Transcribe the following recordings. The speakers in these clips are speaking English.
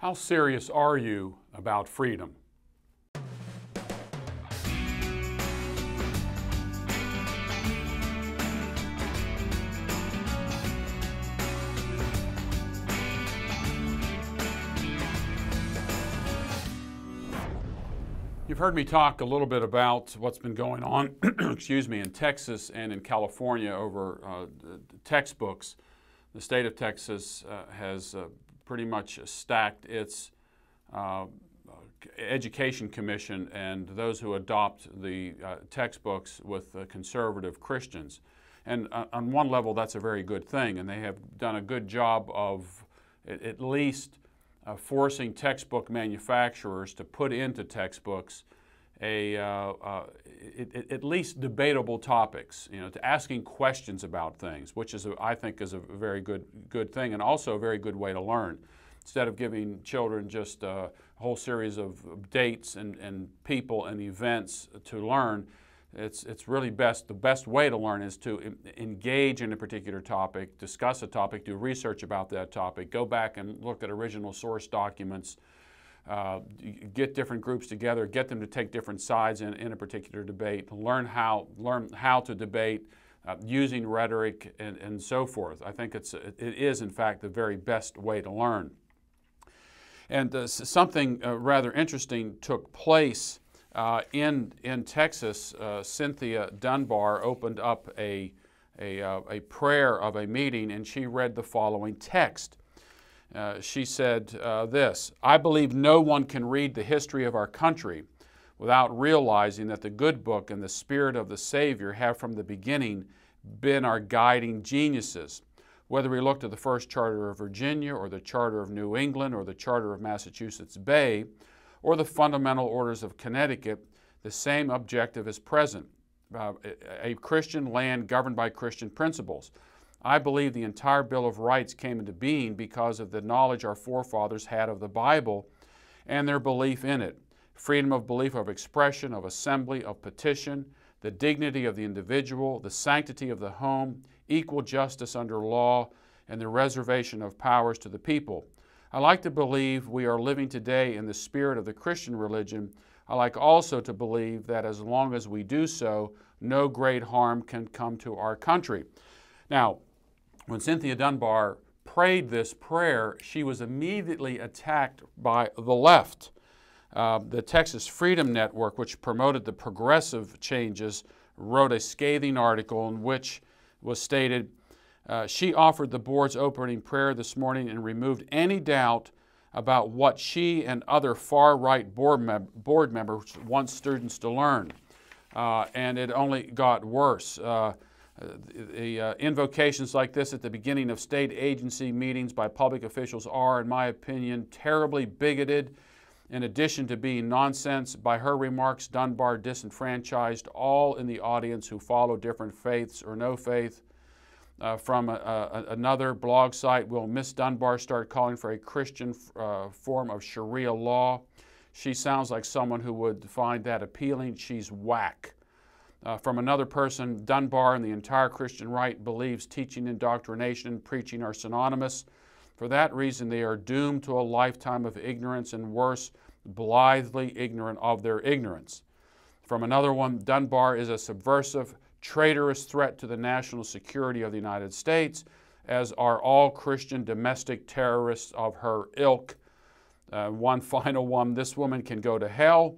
How serious are you about freedom? You've heard me talk a little bit about what's been going on excuse me, in Texas and in California over textbooks. The state of Texas has pretty much stacked its education commission and those who adopt the textbooks with conservative Christians. And on one level, that's a very good thing, and they have done a good job of at least forcing textbook manufacturers to put into textbooks at least debatable topics, to asking questions about things, which is, I think, is a very good thing, and also a very good way to learn. Instead of giving children just a whole series of dates and people and events to learn, it's really the best way to learn is to engage in a particular topic, discuss a topic, do research about that topic, go back and look at original source documents, get different groups together, get them to take different sides in a particular debate, learn how to debate using rhetoric and so forth. I think it is in fact the very best way to learn. And something rather interesting took place in Texas. Cynthia Dunbar opened up a prayer of a meeting, and she read the following text. She said this: "I believe no one can read the history of our country without realizing that the good book and the spirit of the Savior have from the beginning been our guiding geniuses. Whether we look to the first charter of Virginia or the charter of New England or the charter of Massachusetts Bay or the fundamental orders of Connecticut, the same objective is present, a Christian land governed by Christian principles. I believe the entire Bill of Rights came into being because of the knowledge our forefathers had of the Bible and their belief in it. Freedom of belief, of expression, of assembly, of petition, the dignity of the individual, the sanctity of the home, equal justice under law, and the reservation of powers to the people. I like to believe we are living today in the spirit of the Christian religion. I like also to believe that as long as we do so, no great harm can come to our country." Now, when Cynthia Dunbar prayed this prayer, she was immediately attacked by the left. The Texas Freedom Network, which promoted the progressive changes, wrote a scathing article in which was stated, she offered the board's opening prayer this morning and removed any doubt about what she and other far-right board members want students to learn. And it only got worse. The invocations like this at the beginning of state agency meetings by public officials are, in my opinion, terribly bigoted. In addition to being nonsense, by her remarks, Dunbar disenfranchised all in the audience who follow different faiths or no faith. From another blog site, will Miss Dunbar start calling for a Christian form of Sharia law? She sounds like someone who would find that appealing. She's whack. From another person, Dunbar and the entire Christian right believes teaching, indoctrination, and preaching are synonymous. For that reason, they are doomed to a lifetime of ignorance and worse, blithely ignorant of their ignorance. From another one, Dunbar is a subversive, traitorous threat to the national security of the United States, as are all Christian domestic terrorists of her ilk. One final one, this woman can go to hell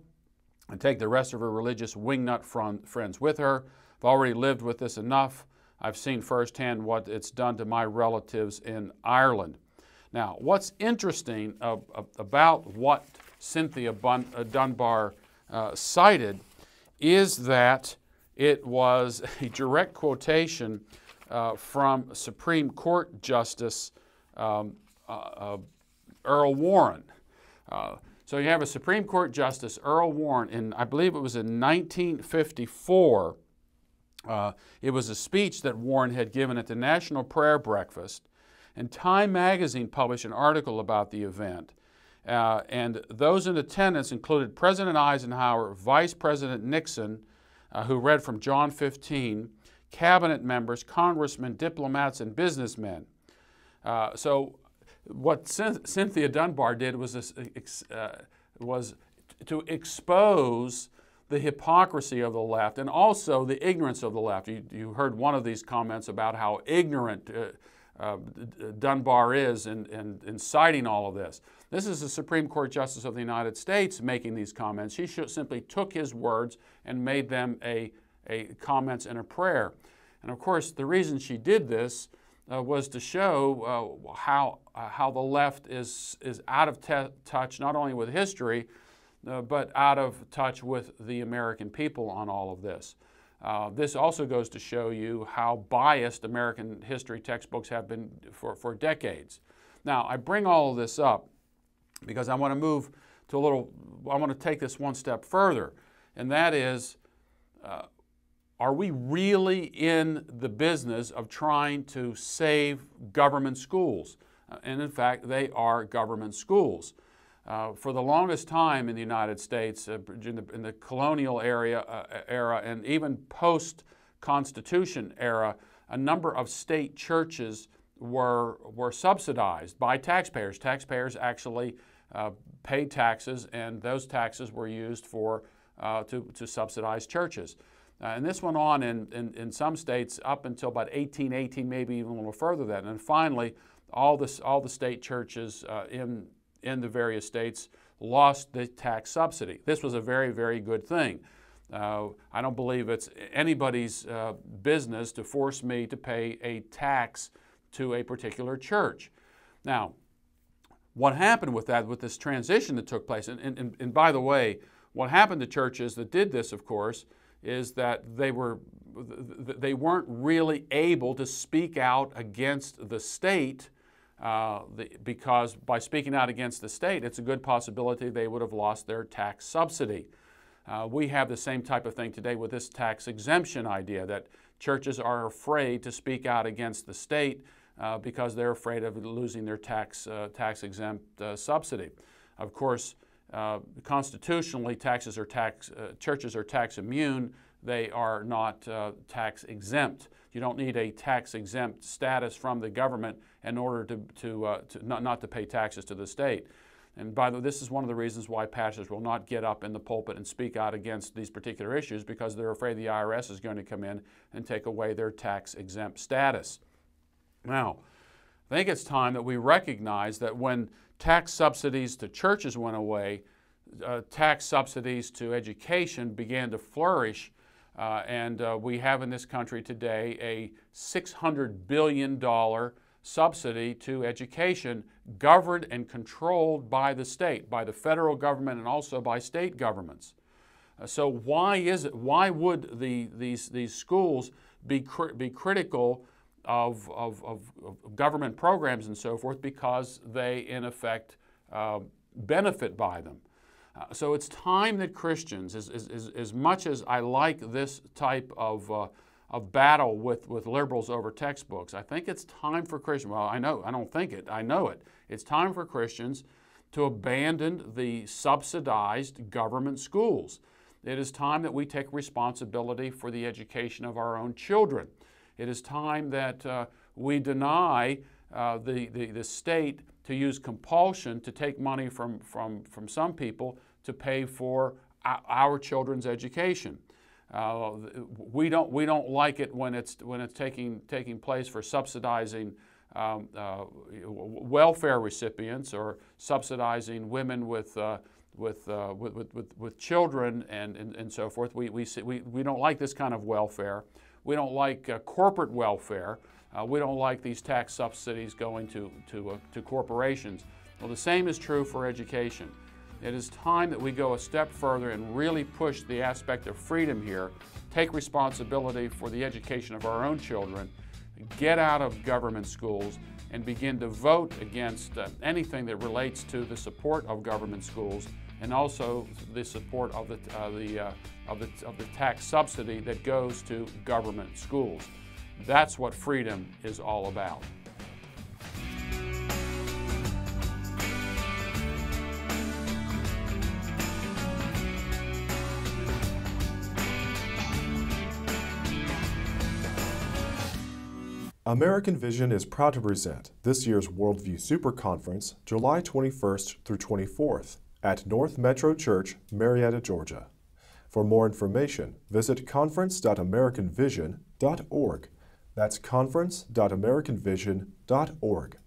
and take the rest of her religious wingnut friends with her. I've already lived with this enough. I've seen firsthand what it's done to my relatives in Ireland. Now, what's interesting about what Cynthia Dunbar cited is that it was a direct quotation from Supreme Court Justice Earl Warren. So you have a Supreme Court Justice, Earl Warren, and I believe it was in 1954. It was a speech that Warren had given at the National Prayer Breakfast, and Time magazine published an article about the event. And those in attendance included President Eisenhower, Vice President Nixon, who read from John 15, cabinet members, congressmen, diplomats, and businessmen. So what Cynthia Dunbar did was to expose the hypocrisy of the left and also the ignorance of the left. You heard one of these comments about how ignorant Dunbar is in citing all of this. This is the Supreme Court Justice of the United States making these comments. She simply took his words and made them a comments in a prayer. And of course, the reason she did this was to show how the left is out of touch not only with history, but out of touch with the American people on all of this. This also goes to show you how biased American history textbooks have been for decades. Now, I bring all of this up because I want to move to I want to take this one step further, and that is, are we really in the business of trying to save government schools? And in fact, they are government schools. For the longest time in the United States, in the colonial era and even post-Constitution era, a number of state churches were subsidized by taxpayers. Taxpayers actually paid taxes, and those taxes were used to subsidize churches. And this went on in some states up until about 1818, maybe even a little further than that. And finally, all the state churches in the various states lost the tax subsidy. This was a very, very good thing. I don't believe it's anybody's business to force me to pay a tax to a particular church. Now, what happened with this transition that took place, and by the way, what happened to churches that did this, of course, is that they weren't really able to speak out against the state, because by speaking out against the state, it's a good possibility they would have lost their tax subsidy. We have the same type of thing today with this tax exemption idea, that churches are afraid to speak out against the state because they're afraid of losing their tax exempt subsidy. Of course, constitutionally, churches are tax immune. They are not tax exempt. You don't need a tax exempt status from the government in order not to pay taxes to the state. And by the way, this is one of the reasons why pastors will not get up in the pulpit and speak out against these particular issues, because they're afraid the IRS is going to come in and take away their tax exempt status. Now, I think it's time that we recognize that when tax subsidies to churches went away, tax subsidies to education began to flourish, and we have in this country today a $600 billion subsidy to education, governed and controlled by the state, by the federal government, and also by state governments. So why would these schools be critical of government programs and so forth? Because they, in effect, benefit by them. So it's time that Christians, as much as I like this type of battle with liberals over textbooks, I think it's time for Christians, well, I don't think it, I know it. It's time for Christians to abandon the subsidized government schools. It is time that we take responsibility for the education of our own children. It is time that we deny the state to use compulsion to take money from some people to pay for our children's education. We don't like it when it's taking place for subsidizing welfare recipients or subsidizing women with children and so forth. We don't like this kind of welfare. We don't like corporate welfare. We don't like these tax subsidies going to corporations. Well, the same is true for education. It is time that we go a step further and really push the aspect of freedom here, take responsibility for the education of our own children, get out of government schools, and begin to vote against anything that relates to the support of government schools, and also the support of the tax subsidy that goes to government schools. That's what freedom is all about. American Vision is proud to present this year's Worldview Super Conference, July 21st through 24th at North Metro Church, Marietta, Georgia. For more information, visit conference.americanvision.org. That's conference.americanvision.org.